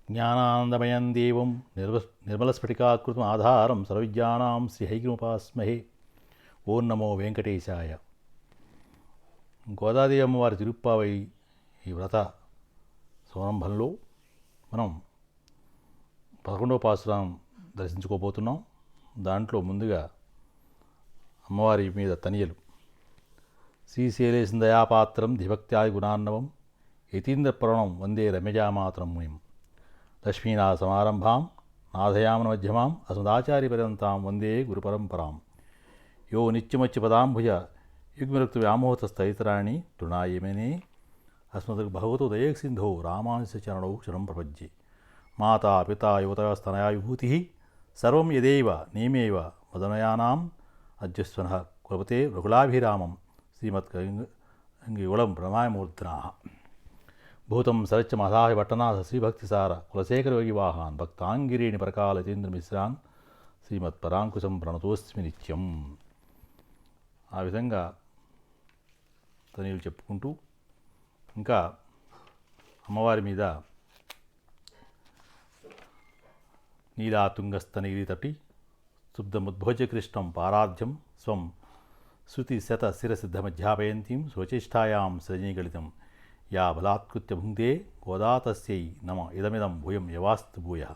జ్ఞానానందమయం దేవం నిర్మలస్ఫటికాకృతం ఆధారం సర్వవిద్యానాం శ్రీహైగ్రీముపాస్మహే. ఓం నమో వెంకటేశాయ. గోదాదేవి అమ్మవారి తిరుప్పావై ఈ వ్రత సంరంభంలో మనం 11వ పాసురం దర్శించుకోబోతున్నాం. దాంట్లో ముందుగా అమ్మవారి మీద తనియలు. శ్రీశైలేశం దయాపాత్రం ధిభక్త్యాది గుణార్ణవం యతీంద్రప్రణం వందే రమ్యజామాతరం మునిం. లక్ష్మీనాథసమారంభాం నాథయామన మధ్యమాం అస్మదాచార్యపర్యంతాం వందే గురుపరంపరాం. యో నిత్యమచ్యుపదాంభుజ యుగ్మరక్తు వ్యామోహతస్థైతరాణి తృణాయమనే అస్మద్భగవతో దయసింధో రామానుజచరణౌ శరణం ప్రపజ్యే. మాతా పితా యువతస్తనయా విభూతి సర్వం యదేవ నేమేవ మదనయానాం అధ్యస్వనః కులపతే రఘులాభిరామం శ్రీమద్గంగిగుళం ప్రణమాయమూర్ధనాః. భూతం సరచ్చ మహాయ భట్టనాథ శ్రీభక్తిసార కులశేఖరయోగివాహాన్ భక్తాంగిరేణి పరకాలతేంద్రమిశ్రాన్ శ్రీమత్పరాంకుశం ప్రణతోస్మి నిత్యం. ఆ విధంగా తనీలు చెప్పుకుంటూ ఇంకా అమ్మవారి మీద నీలాతుంగస్తనగిరితటి స్తుబ్ధముద్భోజ్యకృష్ణం పారాధ్యం స్వం శృతిశతశిరసిద్ధమధ్యాపయంతీం స్వచేష్టాయాం సృజనీగళితం యా బలాత్కృత్య భుంక్తే గోదా తస్యై నమ ఇదమిదం భూయం యవాస్తు భూయః.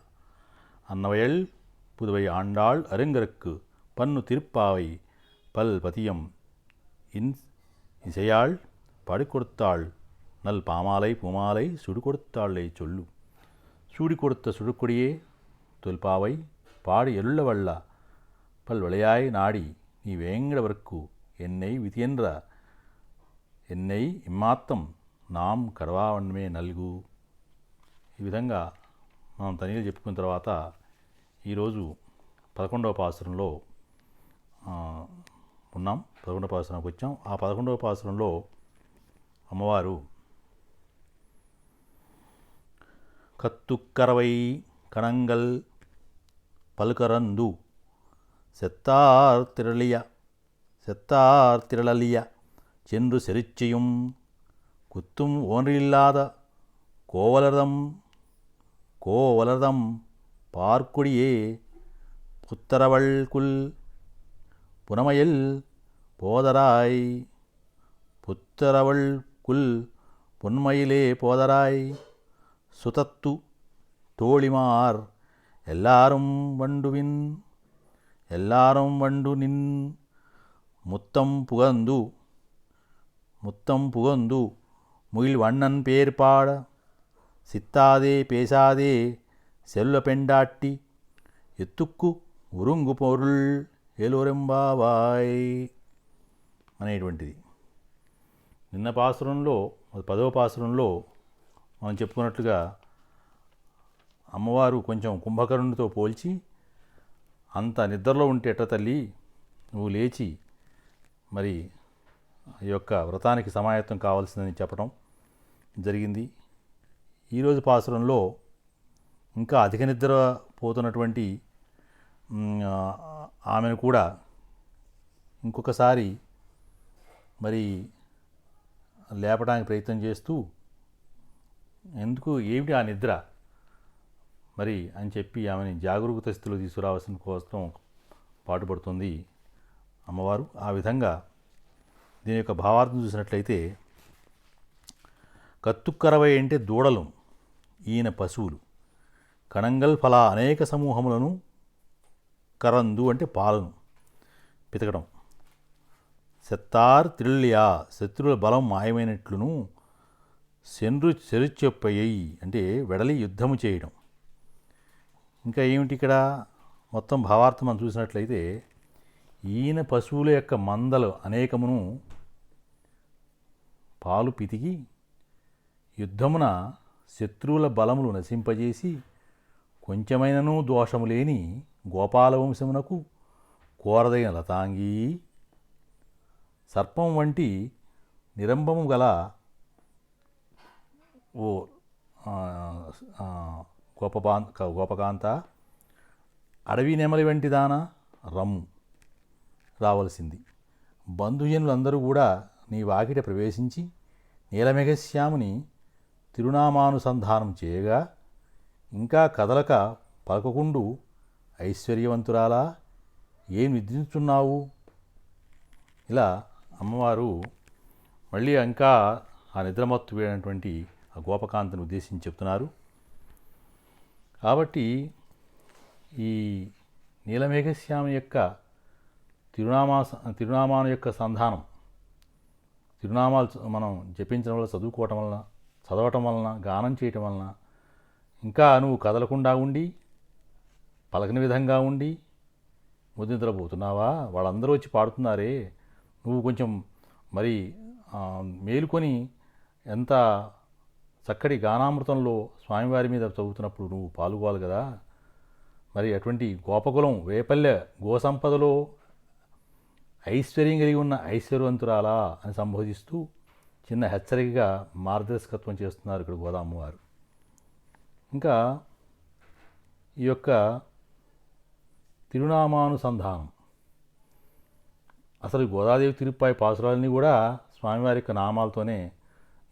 అన్నవయల్ புதுவை ஆண்டாள் அருங்கருக்கு பன்னு திருப்பாவை பல் பதியம் இசையாள் பாடி கொடுத்தாள் நல் பாமாலை பூமாலை சுடு கொடுத்தாளை சொல்லு. சூடி கொடுத்த சுடுக்கொடியே தொல்பாவை பாடி எருளவல்ல பல் விளையாய் நாடி நீ வேங்கடவர்க்கு என்னை విధియెండ్ర ఎన్నై ఇమ్మాత్తం నాం కడవావన్నమే నల్గు. ఈ విధంగా మనం తనీలు చెప్పుకున్న తర్వాత ఈరోజు 11వ పాసురంలో ఉన్నాం. 11వ పాసురానికి వచ్చాం. ఆ 11వ పాసురంలో అమ్మవారు కత్తుక్కరవై కణంగల్ పలుకరందు செத்தார் திரளிய சென்று செரிச்செயும் குத்தும் ஓன்றில்லாத கோவலர்தம் பார்க்குடியே புத்தரவள்குல் புனமயில் போதராய் புத்தரவள்குல் பொன்மயிலே போதராய் சுதத்து தோழிமார் எல்லாரும் வண்டு நின் முத்தம் புகந்து முகில் வண்ணன் பேர் பாட சித்தாதே பேசாதே செல்வ பெண்டாட்டி ఎత్తుక్కు ఉరుంగు పొరుల్ ఏలోరెంబావాయ్ అనేటువంటిది. నిన్న పాసురంలో 10వ పాసురంలో మనం చెప్పుకున్నట్లుగా అమ్మవారు కొంచెం కుంభకర్ణుడితో పోల్చి అంత నిద్రలో ఉంటే ఎట్ట తల్లి నువ్వు లేచి మరి ఈ యొక్క వ్రతానికి సమాయత్తం కావాల్సిందని చెప్పడం జరిగింది. ఈరోజు పాసురంలో ఇంకా అధిక నిద్ర పోతున్నటువంటి ఆమెను కూడా ఇంకొకసారి మరి లేపడానికి ప్రయత్నం చేస్తూ ఏమిటి ఆ నిద్ర మరి అని చెప్పి ఆమెని జాగరూకత స్థితిలో తీసుకురావాల్సిన కోసం పాటుపడుతుంది అమ్మవారు. ఆ విధంగా దీని యొక్క భావార్థం చూసినట్లయితే కత్తుక్కరవై అంటే దూడలు, ఈయన పశువులు, కణంగల్ ఫల అనేక సమూహములను, కరందు అంటే పాలను పితకడం, సెత్తార్ త్రిల్లియా శత్రువుల బలం మాయమైనట్లును, సెరుచెప్పయ్యి అంటే వెడలి యుద్ధము చేయడం. ఇంకా ఏమిటి ఇక్కడ మొత్తం భావార్థం మనం చూసినట్లయితే ఈయన పశువుల యొక్క మందలు అనేకమును పాలు పితికి యుద్ధమున శత్రువుల బలములు నశింపజేసి కొంచెమైనను దోషము లేని గోపాలవంశమునకు కోరదైన లతాంగి సర్పం వంటి నిరంబము గల ఓ గోపకాంత అడవి నెమలి వంటి దాన రమ్ము రావలసింది. బంధుజనులందరూ కూడా నీ వాకిట ప్రవేశించి నీలమేఘశ్యాముని తిరునామానుసంధానం చేయగా ఇంకా కదలక పలకకుండు ఐశ్వర్యవంతురాలా ఏం నిద్రించున్నావు? ఇలా అమ్మవారు మళ్ళీ ఇంకా ఆ నిద్రమత్తు వేయనటువంటి ఆ గోపకాంతను ఉద్దేశించి చెప్తున్నారు. కాబట్టి ఈ నీలమేఘశ్యామ యొక్క తిరునామాల యొక్క సంధానం, తిరునామాలు మనం జపించడం వల్ల, చదవటం వలన, గానం చేయటం వలన ఇంకా నువ్వు కదలకుండా ఉండి, పలకని విధంగా ఉండి ముద్రించబోతున్నావా? వాళ్ళందరూ వచ్చి పాడుతున్నారే, నువ్వు కొంచెం మరి మేలుకొని ఎంత చక్కటి గానామృతంలో స్వామివారి మీద చదువుతున్నప్పుడు నువ్వు పాల్గొవాలి కదా. మరి అటువంటి గోపకులం వేపల్లె గోసంపదలో ఐశ్వర్యం కలిగి ఉన్న ఐశ్వర్యవంతురాలా అని సంబోధిస్తూ చిన్న హెచ్చరికగా మార్గదర్శకత్వం చేస్తున్నారు ఇక్కడ గోదామ్మవారు. ఇంకా ఈ యొక్క తిరునామానుసంధానం, అసలు గోదాదేవి తిరుప్పాయి పాసురాలన్నీ కూడా స్వామివారి యొక్క నామాలతోనే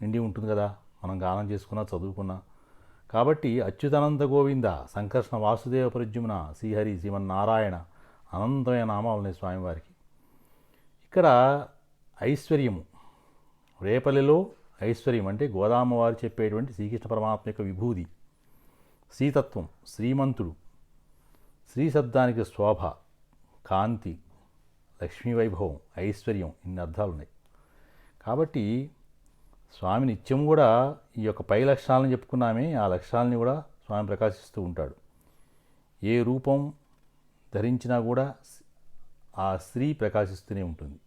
నిండి ఉంటుంది కదా, మనం గానం చేసుకున్నా చదువుకున్నా. కాబట్టి అచ్యుతానంద గోవింద, సంకర్షణ వాసుదేవ ప్రద్యుమ్న, శ్రీహరి, శ్రీమన్నారాయణ అనంతమైన నామాలు ఉన్నాయి స్వామివారికి. ఇక్కడ ఐశ్వర్యము, రేపల్లిలో ఐశ్వర్యం అంటే గోదామ్మవారు చెప్పేటువంటి శ్రీకృష్ణ పరమాత్మ యొక్క విభూది, శ్రీతత్వం, శ్రీమంతుడు, శ్రీ శబ్దానికి శోభ, కాంతి, లక్ష్మీ వైభవం, ఐశ్వర్యం, ఇన్ని అర్థాలు ఉన్నాయి. కాబట్టి స్వామి నిత్యం కూడా ఈ యొక్క పై లక్షణాలను చెప్పుకున్నామే, ఆ లక్షణాలని కూడా స్వామి ప్రకాశిస్తూ ఉంటాడు. ఏ రూపం ధరించినా కూడా ఆ స్త్రీ ప్రకాశిస్తూనే ఉంటుంది.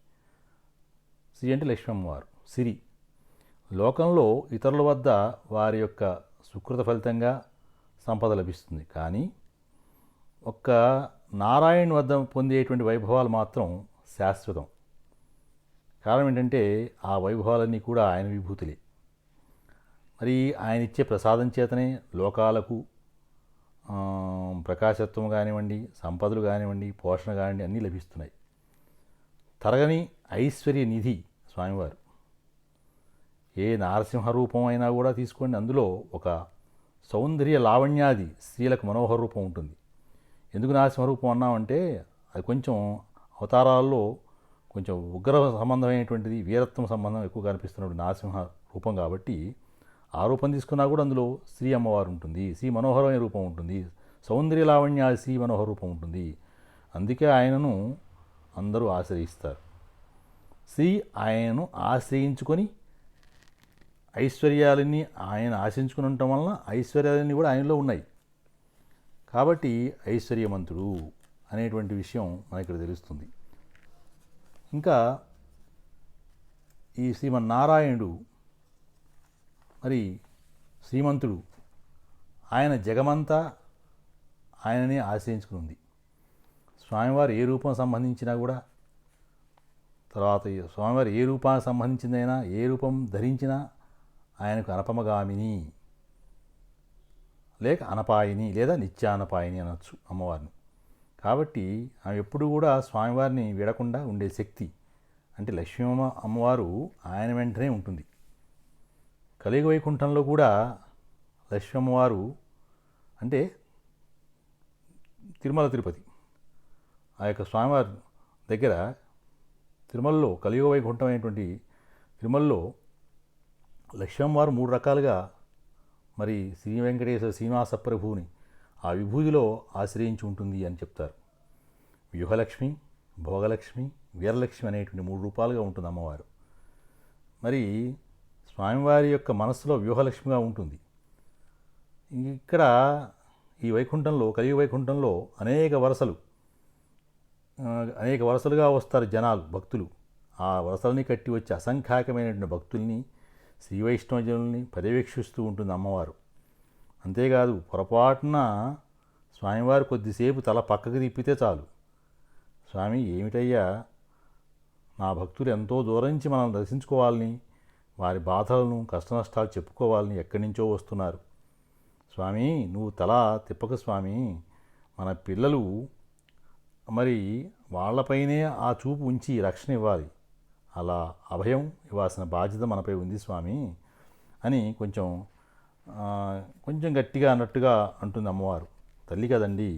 శ్రీ అంటే లక్ష్మీ అమ్మవారు, సిరి. లోకంలో ఇతరుల వద్ద వారి యొక్క సుకృత ఫలితంగా సంపద లభిస్తుంది, కానీ ఒక్క నారాయణ వద్ద పొందేటువంటి వైభవాలు మాత్రం శాశ్వతం. కారణం ఏంటంటే ఆ వైభవాలన్నీ కూడా ఆయన విభూతులే. మరి ఆయన ఇచ్చే ప్రసాదం చేతనే లోకాలకు ప్రకాశత్వం కానివ్వండి, సంపదలు కానివ్వండి, పోషణ కానివ్వండి అన్నీ లభిస్తున్నాయి. తరగని ఐశ్వర్య నిధి స్వామివారు. ఏ నారసింహ రూపం అయినా కూడా తీసుకోండి, అందులో ఒక సౌందర్య లావణ్యాది స్త్రీలకు మనోహర రూపం ఉంటుంది. ఎందుకు నారసింహ రూపం అన్నామంటే అది కొంచెం అవతారాల్లో కొంచెం ఉగ్ర సంబంధమైనటువంటిది, వీరత్వం సంబంధం ఎక్కువ కనిపిస్తున్నప్పుడు నారసింహ రూపం కాబట్టి ఆ రూపం తీసుకున్నా కూడా అందులో శ్రీ అమ్మవారు ఉంటుంది, శ్రీ మనోహరమైన రూపం ఉంటుంది, సౌందర్య లావణ్య శ్రీ మనోహర రూపం ఉంటుంది. అందుకే ఆయనను అందరూ ఆశ్రయిస్తారు. శ్రీ ఆయనను ఆశ్రయించుకొని ఐశ్వర్యాలన్నీ ఆయన ఆశించుకుని ఉండటం వలన ఐశ్వర్యాలన్నీ కూడా ఆయనలో ఉన్నాయి. కాబట్టి ఐశ్వర్యవంతుడు అనేటువంటి విషయం మనకి ఇక్కడ తెలుస్తుంది. ఇంకా ఈ శ్రీమన్నారాయణుడు మరి శ్రీమంతుడు, ఆయన జగమంతా ఆయననే ఆశ్రయించుకుని ఉంది. స్వామివారు ఏ రూపం సంబంధించినా కూడా, తర్వాత స్వామివారు ఏ రూపానికి సంబంధించిందైనా, ఏ రూపం ధరించినా ఆయనకు అనపమగామిని లేక అనపాయిని లేదా నిత్యానపాయిని అనొచ్చు అమ్మవారిని. కాబట్టి ఆమె ఎప్పుడు కూడా స్వామివారిని విడకుండా ఉండే శక్తి. అంటే లక్ష్మీ అమ్మవారు ఆయన వెంటనే ఉంటుంది. కలియుగ వైకుంఠంలో కూడా లక్ష్మీ అమ్మవారు అంటే తిరుమల తిరుపతి ఆ యొక్క స్వామివారి దగ్గర తిరుమలలో కలియుగ వైకుంఠం అయినటువంటి తిరుమలలో లక్ష్మీ అమ్మవారు 3 రకాలుగా మరి శ్రీ వెంకటేశ్వర శ్రీనివాస ప్రభువుని ఆ విభూతిలో ఆశ్రయించి ఉంటుంది అని చెప్తారు. వ్యూహలక్ష్మి, భోగలక్ష్మి, వీరలక్ష్మి అనేటువంటి 3 రూపాలుగా ఉంటుంది అమ్మవారు. మరి స్వామివారి యొక్క మనస్సులో వ్యూహలక్ష్మిగా ఉంటుంది. ఇక్కడ ఈ వైకుంఠంలో, కలియుగ వైకుంఠంలో అనేక వరుసలుగా వస్తారు జనాలు, భక్తులు. ఆ వరుసలని కట్టి వచ్చి అసంఖ్యాకమైనటువంటి భక్తుల్ని, శ్రీ వైష్ణవజనుల్ని పర్యవేక్షిస్తూ ఉంటుంది అమ్మవారు. అంతేకాదు, పొరపాటున స్వామివారు కొద్దిసేపు తల పక్కకు తిప్పితే చాలు, స్వామి ఏమిటయ్యా, నా భక్తులు ఎంతో దూరం నుంచి మనం దర్శించుకోవాలని, వారి బాధలను కష్టనష్టాలు చెప్పుకోవాలని ఎక్కడి నుంచో వస్తున్నారు. స్వామి నువ్వు తల తిప్పక స్వామి, మన పిల్లలు మరి వాళ్ళపైనే ఆ చూపు ఉంచి రక్షణ ఇవ్వాలి, అలా అభయం ఇవ్వాల్సిన బాధ్యత మనపై ఉంది స్వామి అని కొంచెం కొంచెం గట్టిగా అన్నట్టుగా అంటుంది అమ్మవారు. తల్లి కదండి,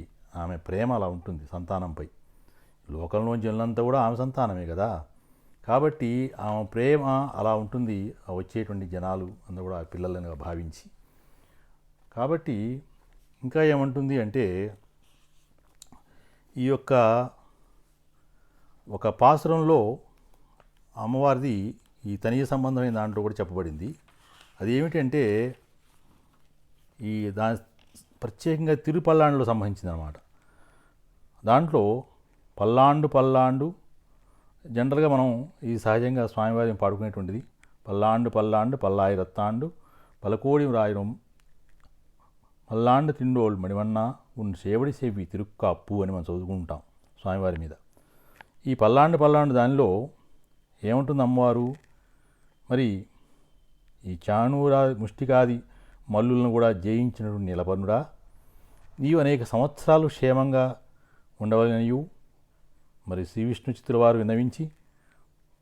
ఆమె ప్రేమ అలా ఉంటుంది సంతానంపై. లోకంలోంచి వెళ్ళినంతా కూడా ఆమె సంతానమే కదా. కాబట్టి ఆమె ప్రేమ అలా ఉంటుంది ఆ వచ్చేటువంటి జనాలు అందరూ కూడా ఆ పిల్లలను భావించి. కాబట్టి ఇంకా ఏమంటుంది అంటే, ఈ యొక్క ఒక పాసురంలో అమ్మవారిది ఈ తనీయ సంబంధమైన దాంట్లో కూడా చెప్పబడింది. అది ఏమిటంటే ఈ దాని ప్రత్యేకంగా తిరుపల్లాండులో సంబంధించింది అనమాట. దాంట్లో పల్లాండు పల్లాండు జనరల్గా మనం ఈ సహజంగా స్వామివారిని పాడుకునేటువంటిది. పల్లాండు పల్లాండు పల్లాయి రత్తాండు పలకోడి రాయడం మల్లాండు తిండోళ్ళు మణివన్నా ఉన్ సేవడి సేవి తిరుక్కాప్పు అని మనం చదువుకుంటాం స్వామివారి మీద. ఈ పల్లాండు పల్లాండు దానిలో ఏముంటుంది అమ్మవారు, మరి ఈ చాణూరా ముష్టికాది మల్లులను కూడా జయించినటువంటి నిలబనుడా, నీవు అనేక సంవత్సరాలు క్షేమంగా ఉండవలనయు మరి శ్రీ విష్ణు చిత్తుల వారు విన్నవించి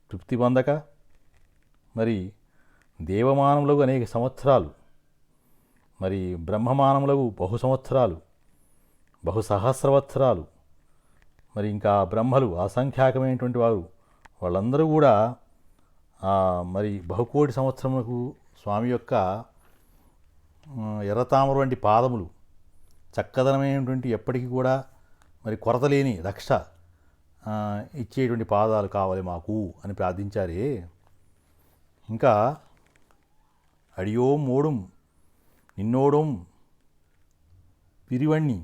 తృప్తి పొందక, మరి దేవమానములకు అనేక సంవత్సరాలు, మరి బ్రహ్మమానములకు బహు సంవత్సరాలు, బహు సహస్రవత్సరాలు, మరి ఇంకా బ్రహ్మలు అసంఖ్యాకమైనటువంటి వారు వాళ్ళందరూ కూడా మరి బహుకోటి సంవత్సరములకు స్వామి యొక్క ఎర్రతామర వంటి పాదములు, చక్కదనమైనటువంటి ఎప్పటికీ కూడా మరి కొరత లేని రక్ష ఇచ్చేటువంటి పాదాలు కావాలి మాకు అని ప్రార్థించారే. ఇంకా అడియో మోడుం నిన్నోడం పిరివణ్ణి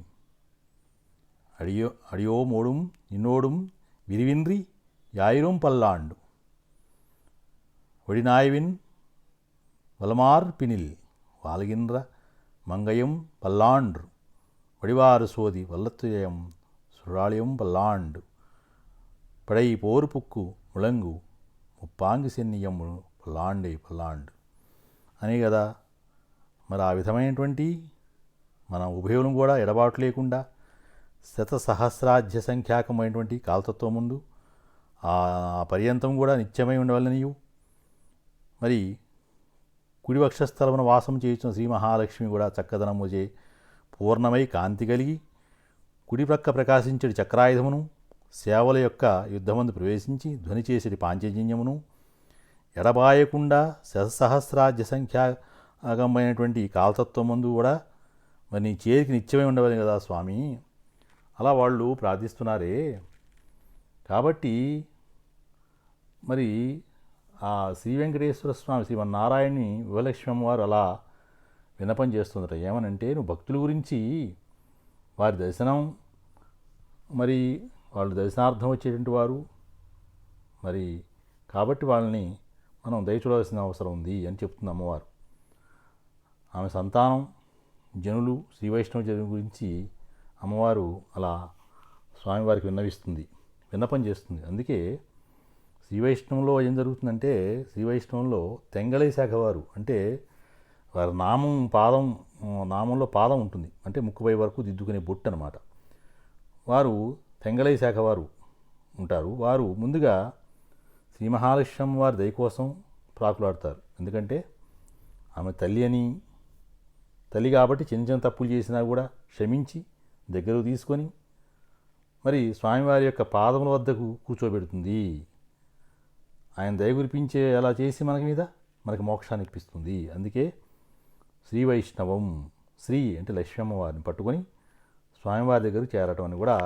అడియో మోడుం నిన్నోడుం విరివిన్రి యాయిరం పల్లాండు ఒడినాయవిన్ వలమార్ పినిల్ వాల్గిన్ర మంగయం పల్లాండ్రు వడివారు సోది వల్లత్తుయం సురాళయం పల్లాండు పడై పోరు పుక్కు ముళంగు ముప్పాంగి సెన్నియం పల్లాండే పల్లాండు అనే కదా. మరి ఆ విధమైనటువంటి మన ఉభయులను కూడా ఎడబాటు లేకుండా శత సహస్రాధ్య సంఖ్యాకమైనటువంటి కాలతత్వం ముందు ఆ పర్యంతం కూడా నిత్యమై ఉండవలనియు, మరి కుడి వక్షస్థలమున వాసం చేయుచున్న శ్రీ మహాలక్ష్మి కూడా చక్కదనముచే పూర్ణమై కాంతి కలిగి కుడి ప్రక్క ప్రకాశించడి చక్రాయుధమును సేవల యొక్క యుద్ధమందు ప్రవేశించి ధ్వని చేసేటి పాంచజన్యమును ఎడబాయకుండా శతసహస్రాధ్య సంఖ్యాకమైనటువంటి కాలతత్వమందు కూడా మరి నీ చేరికి నిత్యమై ఉండవని కదా స్వామి. అలా వాళ్ళు ప్రార్థిస్తున్నారే. కాబట్టి మరి ఆ శ్రీ వెంకటేశ్వర స్వామి శ్రీమన్నారాయణని వివలక్ష్మి అమ్మవారు అలా విన్నపం చేస్తుందట. ఏమనంటే, నువ్వు భక్తుల గురించి వారి దర్శనం, మరి వాళ్ళు దర్శనార్థం వచ్చేటువంటి వారు, మరి కాబట్టి వాళ్ళని మనం దయ చూడవలసిన అవసరం ఉంది అని చెప్తుంది అమ్మవారు. ఆమె సంతానం జనులు శ్రీ వైష్ణవ జనుల గురించి అమ్మవారు అలా స్వామివారికి విన్నపం చేస్తుంది. అందుకే శ్రీ వైష్ణవంలో ఏం జరుగుతుందంటే, శ్రీ వైష్ణవంలో తెంగళై శాఖ వారు అంటే వారి నామంలో పాదం ఉంటుంది, అంటే ముక్కుపై వరకు దిద్దుకునే బొట్టు అనమాట. వారు తెంగళై శాఖ వారు ఉంటారు. వారు ముందుగా శ్రీ మహాలక్ష్మి వారి దయ కోసం ప్రాకులాడతారు. ఎందుకంటే ఆమె తల్లి కాబట్టి చిన్న చిన్న తప్పులు చేసినా కూడా క్షమించి దగ్గరకు తీసుకొని మరి స్వామివారి యొక్క పాదముల వద్దకు కూర్చోబెడుతుంది. ఆయన దయ కురిపించే అలా చేసి మనకి మోక్షాన్ని ఇప్పిస్తుంది. అందుకే శ్రీ వైష్ణవం, శ్రీ అంటే లక్ష్మీ అమ్మవారిని పట్టుకొని స్వామివారి దగ్గరకు చేరటం అని కూడా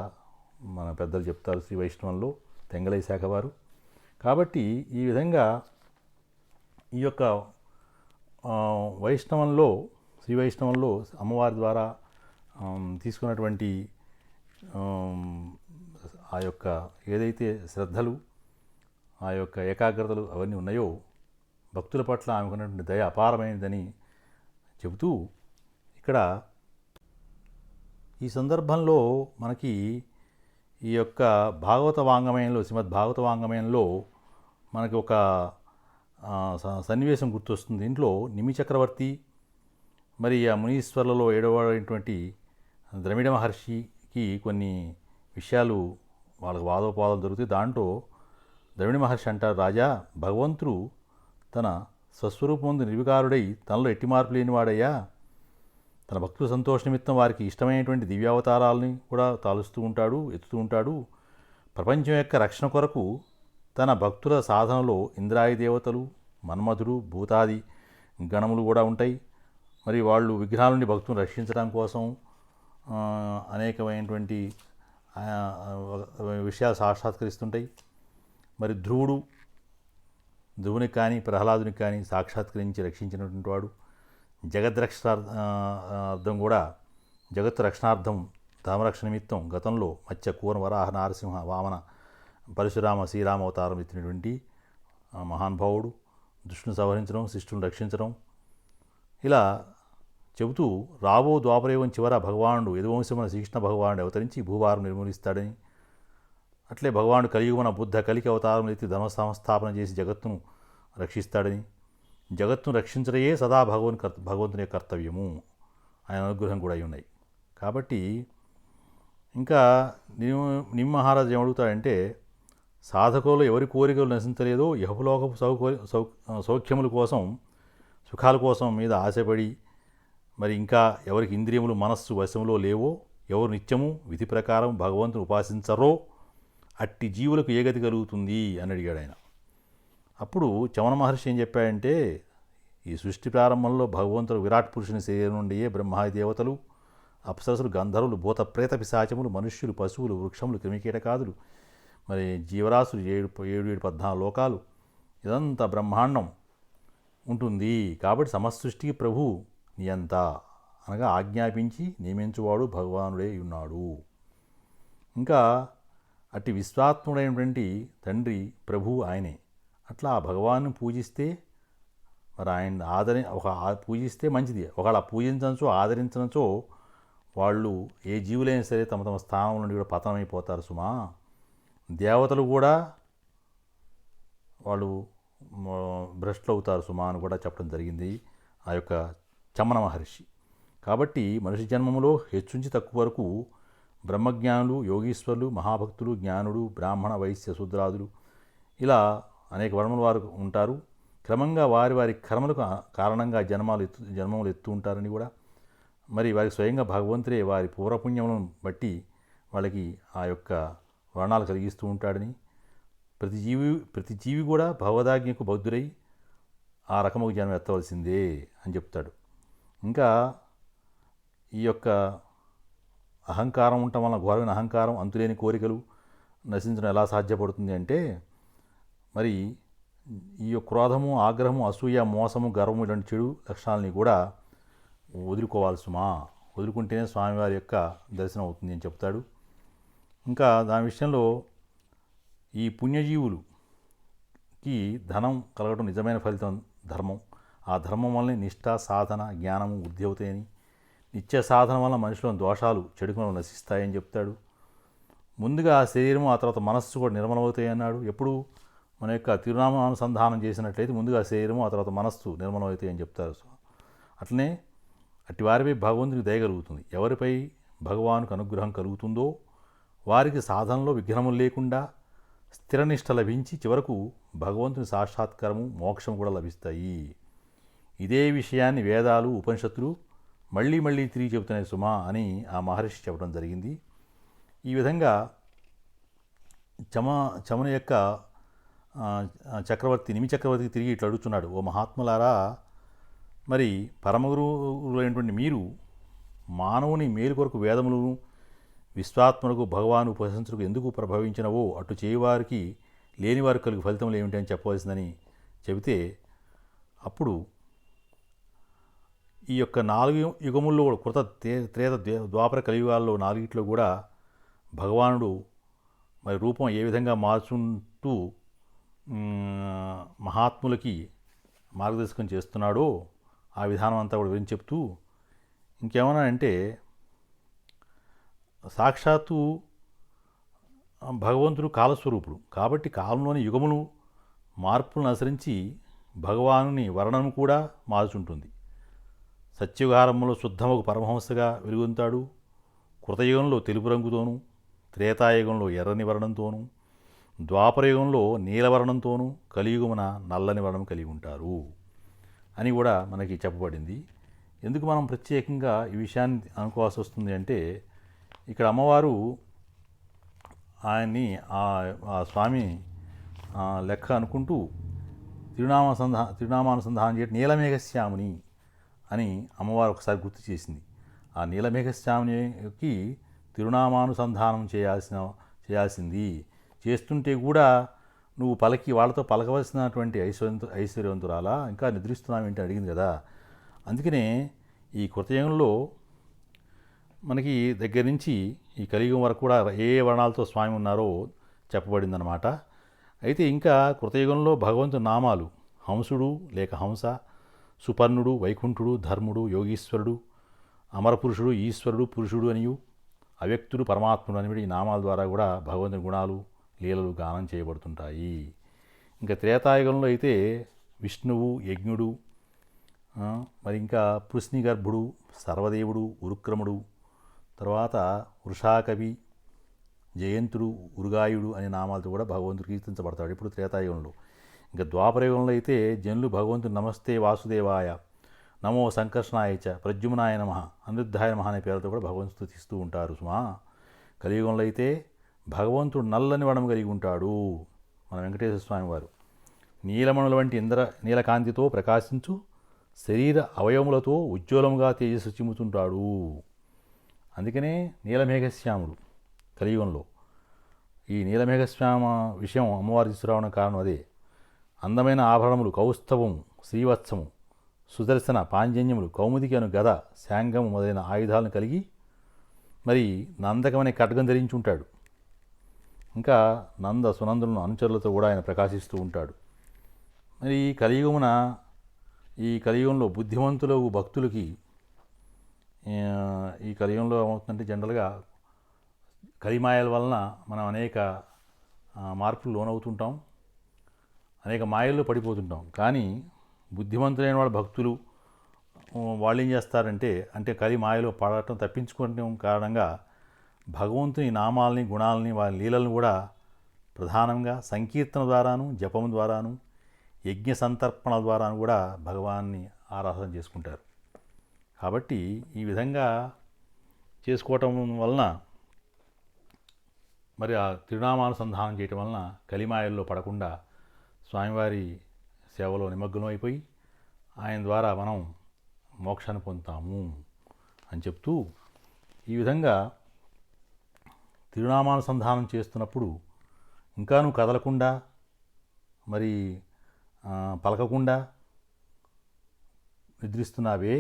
మన పెద్దలు చెప్తారు శ్రీ వైష్ణవంలో తెంగళై శాఖ వారు. కాబట్టి ఈ విధంగా ఈ యొక్క శ్రీ వైష్ణవంలో అమ్మవారి ద్వారా తీసుకున్నటువంటి ఆ యొక్క ఏదైతే శ్రద్ధలు, ఆ యొక్క ఏకాగ్రతలు అవన్నీ ఉన్నాయో భక్తుల పట్ల ఆమెకున్నటువంటి దయ అపారమైనదని చెబుతూ, ఇక్కడ ఈ సందర్భంలో మనకి ఈ యొక్క భాగవత వాంగమయంలో, శ్రీమద్ భాగవత వాంగమయంలో మనకి ఒక సన్నివేశం గుర్తొస్తుంది. దీంట్లో నిమి చక్రవర్తి మరి ఆ మునీశ్వర్లలో ఏడవైనటువంటి ద్రమిడ మహర్షికి కొన్ని విషయాలు వాళ్ళకి వాదోపాదాలు దొరుకుతాయి. దాంట్లో ద్రవిడ మహర్షి అంటారు, రాజా, భగవంతుడు తన స్వస్వరూపం ముందు నిర్వికారుడై తనలో ఎట్టి మార్పు లేనివాడయ్యా, తన భక్తుల సంతోష నిమిత్తం వారికి ఇష్టమైనటువంటి దివ్యావతారాలని కూడా తాలుస్తూ ఉంటాడు, ఎత్తుతూ ఉంటాడు. ప్రపంచం యొక్క రక్షణ కొరకు తన భక్తుల సాధనలో ఇంద్రాది దేవతలు, మన్మధుడు, భూతాది గణములు కూడా ఉంటాయి. మరి వాళ్ళు విఘ్నాల నుండి భక్తులను రక్షించడం కోసం అనేకమైనటువంటి విషయాలు సాక్షాత్కరిస్తుంటాయి. మరి ధ్రువునికి కానీ ప్రహ్లాదునికి కానీ సాక్షాత్కరించి రక్షించినటువంటి వాడు. అర్థం కూడా జగత్తు రక్షణార్థం ధర్మరక్షణ నిమిత్తం గతంలో మత్స్య కూర్మ వరాహ నారసింహ వామన పరశురామ శ్రీరామ అవతారం ఎత్తినటువంటి మహానుభావుడు. దుష్టును సంహరించడం, శిష్టులను రక్షించడం, ఇలా చెబుతూ రాబో ద్వాపరయుగం చివర భగవానుడు యదువంశమున శ్రీకృష్ణ భగవానుడు అవతరించి భూభారం నిర్మూలిస్తాడని, అట్లే భగవానుడు కలియుగమున బుద్ధ కలికి అవతారం ఎత్తి ధర్మ సంస్థాపన చేసి జగత్తును రక్షిస్తాడని, జగత్తును రక్షించడయే సదా భగవంతుని కర్తవ్యము, ఆయన అనుగ్రహం కూడా అయి ఉన్నాయి. కాబట్టి ఇంకా నిమ్మహారాజు ఏమడుగుతాడంటే, సాధకులు ఎవరి కోరికలు నశించలేదో యహలోకపు సౌఖ్యముల కోసం, సుఖాల కోసం మీద ఆశపడి, మరి ఇంకా ఎవరికి ఇంద్రియములు మనస్సు వశంలో లేవో, ఎవరు నిత్యము విధి ప్రకారం భగవంతుని ఉపాసించరో అట్టి జీవులకు ఏ గతి కలుగుతుంది అని అడిగాడు ఆయన. అప్పుడు చమన మహర్షి ఏం చెప్పాడంటే, ఈ సృష్టి ప్రారంభంలో భగవంతుడు విరాట్ పురుషుని శరీరం నుండియే బ్రహ్మాది దేవతలు, అప్సరసులు, గంధర్వులు, భూత ప్రేత పిశాచములు, మనుష్యులు, పశువులు, వృక్షములు, క్రిమికీటకాదులు, మరి జీవరాశులు 7-14 లోకాలు, ఇదంతా బ్రహ్మాండం ఉంటుంది. కాబట్టి సమసృష్టికి ప్రభు నియంత అనగా ఆజ్ఞాపించి నియమించువాడు భగవానుడే ఉన్నాడు. ఇంకా అట్టి విశ్వాత్ముడైనటువంటి తండ్రి ప్రభు ఆయనే. అట్లా ఆ భగవాన్ని పూజిస్తే మరి ఆయన పూజిస్తే మంచిది. ఒకవేళ పూజించనచో ఆదరించనచో వాళ్ళు ఏ జీవులైనా సరే తమ తమ స్థానం నుండి కూడా పతనమైపోతారు సుమా. దేవతలు కూడా వాళ్ళు భ్రష్టులు అవుతారు సుమా అని కూడా చెప్పడం జరిగింది ఆ యొక్క చమన మహర్షి. కాబట్టి మనిషి జన్మములో హెచ్చుంచి తక్కువ వరకు బ్రహ్మజ్ఞానులు, యోగీశ్వరులు, మహాభక్తులు, జ్ఞానుడు, బ్రాహ్మణ, వైశ్య, శూద్రాదులు, ఇలా అనేక వర్ణముల వారు ఉంటారు. క్రమంగా వారి వారి కర్మలకు కారణంగా జన్మములు ఎత్తు ఉంటారని కూడా, మరి వారికి స్వయంగా భగవంతుడే వారి పూర్వపుణ్యములను బట్టి వాళ్ళకి ఆ యొక్క వర్ణాలు కలిగిస్తూ ఉంటాడని, ప్రతి జీవి కూడా భగవదాజ్ఞకు బౌద్ధుడై ఆ రకముకు జన్మ ఎత్తవలసిందే అని చెప్తాడు. ఇంకా ఈ యొక్క అహంకారం ఉండటం వలన, ఘోరమైన అహంకారం, అంతులేని కోరికలు నశించడం ఎలా సాధ్యపడుతుంది అంటే, మరి ఈ యొక్క క్రోధము, ఆగ్రహము, అసూయ, మోసము, గర్వము ఇలాంటి చెడు లక్షణాలని కూడా వదులుకోవాలి సుమా. వదులుకుంటేనే స్వామివారి యొక్క దర్శనం అవుతుంది అని చెప్తాడు. ఇంకా దాని విషయంలో ఈ పుణ్యజీవులకి ధనం కలగడం నిజమైన ఫలితం ధర్మం. ఆ ధర్మం వల్లనే నిష్ఠ, సాధన, జ్ఞానము వృద్ధి అవుతాయని, నిత్య సాధన వల్ల మనిషిలోని దోషాలు, చెడుకులు నశిస్తాయని చెప్తాడు. ముందుగా శరీరము, ఆ తర్వాత మనస్సు కూడా నిర్మలమవుతాయి అన్నాడు. ఎప్పుడు మన యొక్క తిరునామానుసంధానం చేసినట్లయితే ముందుగా శరీరము, ఆ తర్వాత మనస్సు నిర్మలమవుతాయి అని చెప్తారు. అట్లనే అట్టి వారిపై భగవంతునికి దయగలుగుతుంది. ఎవరిపై భగవానుకు అనుగ్రహం కలుగుతుందో వారికి సాధనలో విఘ్నములు లేకుండా స్థిరనిష్ట లభించి చివరకు భగవంతుని సాక్షాత్కారము, మోక్షం కూడా లభిస్తాయి. ఇదే విషయాన్ని వేదాలు, ఉపనిషత్తులు మళ్ళీ మళ్ళీ తిరిగి చెబుతున్నాయి సుమా అని ఆ మహర్షి చెప్పడం జరిగింది. ఈ విధంగా చమన యొక్క నిమి చక్రవర్తికి తిరిగి ఇట్లా అడుగుతున్నాడు, ఓ మహాత్ములారా, మరి పరమగురువులైనటువంటి మీరు మానవుని మేలు కొరకు వేదములను విశ్వాత్మకు భగవాను ఉపసంచులకు ఎందుకు ప్రభావించినవో అటు చేయవారికి లేనివారు కలిగి ఫలితములు ఏమిటి అని చెప్పవలసిందని చెబితే, అప్పుడు ఈ యొక్క 4 యుగముల్లో కృత, త్రేత, ద్వాపర, కలియుగాల్లో 4 కూడా భగవానుడు మరి రూపం ఏ విధంగా మార్చుంటూ మహాత్ములకి మార్గదర్శకం చేస్తున్నాడో ఆ విధానం అంతా కూడా వివరించి చెప్తూ ఇంకేమన్నా అంటే, సాక్షాత్తు భగవంతుడు కాలస్వరూపుడు కాబట్టి కాలంలోని యుగములు మార్పులను అనుసరించి భగవానుని వర్ణము కూడా మార్చుంటుంది. సత్యుగారంలో శుద్ధముకు పరమహంసగా వెలుగొంతాడు. కృతయుగంలో తెలుపు రంగుతోనూ, త్రేతాయుగంలో ఎర్రని వర్ణంతోనూ, ద్వాపరయుగంలో నీలవర్ణంతోనూ, కలియుగమున నల్లని వర్ణం కలిగి ఉంటారు అని కూడా మనకి చెప్పబడింది. ఎందుకు మనం ప్రత్యేకంగా ఈ విషయాన్ని అనుకోవాల్సి వస్తుంది అంటే, ఇక్కడ అమ్మవారు ఆయన్ని ఆ స్వామి లెక్క అనుకుంటూ తిరునామానుసంధానం చేయడం నీలమేఘశ్యాముని అని అమ్మవారు ఒకసారి గుర్తు చేసింది. ఆ నీలమేఘశ్యామునికి తిరునామానుసంధానం చేయాల్సింది. చేస్తుంటే కూడా నువ్వు వాళ్ళతో పలకవలసినటువంటి ఐశ్వర్యవంతురాలా ఇంకా నిద్రిస్తున్నావు ఏంటి అడిగింది కదా. అందుకనే ఈ కృతయుగంలో మనకి దగ్గర నుంచి ఈ కలియుగం వరకు కూడా ఏ వర్ణాలతో స్వామి ఉన్నారో చెప్పబడిందనమాట. అయితే ఇంకా కృతయుగంలో భగవంతుని నామాలు హంసుడు లేక హంస, సుపర్ణుడు, వైకుంఠుడు, ధర్ముడు, యోగీశ్వరుడు, అమరపురుషుడు, ఈశ్వరుడు, పురుషుడు అనియు, అవ్యక్తుడు, పరమాత్ముడు అని ఈ నామాల ద్వారా కూడా భగవంతుని గుణాలు లీలలు గానం చేయబడుతుంటాయి. ఇంకా త్రేతాయుగంలో అయితే విష్ణువు, యజ్ఞుడు, మరి ఇంకా పృశ్నిగర్భుడు, సర్వదేవుడు, ఉరుక్రముడు, తర్వాత వృషాకవి, జయంతుడు, ఉరుగాయుడు అనే నామాలతో కూడా భగవంతుడు కీర్తించబడతాడు ఇప్పుడు త్రేతాయుగంలో. ఇంకా ద్వాపరయుగంలో అయితే జనులు భగవంతుడు నమస్తే వాసుదేవాయ, నమో సంకర్షణాయ చ, ప్రద్యుమ్నాయ నమః, అనిరుద్ధాయ నమః అనే పేరుతో కూడా భగవంతుడు స్తుతిస్తూ ఉంటారు సుమా. కలియుగంలో అయితే భగవంతుడు నల్లని వడం కలిగి ఉంటాడు మన వెంకటేశ్వర స్వామి వారు. నీలమణుల వంటి నీలకాంతితో ప్రకాశించు శరీర అవయవములతో ఉజ్వలముగా తేజస్సు చిమ్ముతుంటాడు. అందుకనే నీలమేఘశ్యాముడు కలియుగంలో. ఈ నీలమేఘశ్యామ విషయం అమ్మవారు తీసుకురావడం కారణం అదే. అందమైన ఆభరణములు, కౌస్తవము, శ్రీవత్సము, సుదర్శన పాంజన్యములు, కౌముదికి అను గద, శాంగము మొదలైన ఆయుధాలను కలిగి మరి నందకమనే ఖడ్గం ధరించి ఉంటాడు. ఇంకా నంద సునందులను అనుచరులతో కూడా ఆయన ప్రకాశిస్తూ ఉంటాడు. మరి ఈ కలియుగంలో బుద్ధిమంతులకు భక్తులకి ఈ కలియుగంలో ఏమవుతుందంటే జనరల్గా కలిమాయల వలన మనం అనేక మార్పులు లోనవుతుంటాం, అనేక మాయల్లో పడిపోతుంటాం. కానీ బుద్ధిమంతులైన వాళ్ళ భక్తులు వాళ్ళు ఏం చేస్తారంటే కలి మాయలో పడటం తప్పించుకోవడం కారణంగా భగవంతుని నామాలని, గుణాలని, వారి లీలలను కూడా ప్రధానంగా సంకీర్తన ద్వారాను, జపం ద్వారాను, యజ్ఞ సంతర్పణ ద్వారాను కూడా భగవాన్ని ఆరాధన చేసుకుంటారు. కాబట్టి ఈ విధంగా చేసుకోవటం వలన మరి ఆ తిరునామానుసంధానం చేయటం వలన కలిమాయల్లో పడకుండా స్వామివారి సేవలో నిమగ్నం అయిపోయి ఆయన ద్వారా మనం మోక్షాన్ని పొందుతాము అని చెప్తూ, ఈ విధంగా తిరునామానుసంధానం చేస్తున్నప్పుడు ఇంకా నువ్వు కదలకుండా మరి పలకకుండా నిద్రిస్తున్నావే,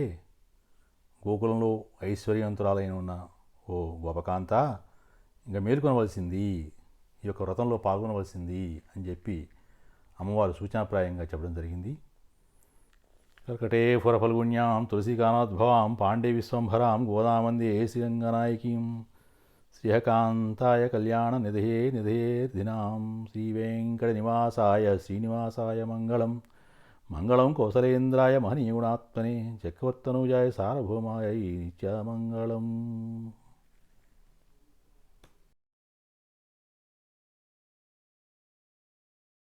గోకులంలో ఐశ్వర్యవంతురాలైన ఉన్న ఓ గోపకాంత, ఇంకా మేలుకొనవలసింది, ఈ యొక్క వ్రతంలో పాల్గొనవలసింది అని చెప్పి అమ్మవారు సూచనాప్రాయంగా చెప్పడం జరిగింది. కర్కటే ఫురఫల్గుణ్యాం తులసీకానాద్భవాం పాండే విశ్వంభరాం గోదామందే శ్రీరంగనాయకీం శ్రీహకాంతాయ కళ్యాణ నిధయేర్ధినాం శ్రీవేంకటనివాసాయ శ్రీనివాసాయ మంగళం. మంగళం కౌసలేంద్రాయ మహనీయగుణాత్మనే చక్రవర్తనూజాయ సార్వభౌమాయ నిత్యమంగళం.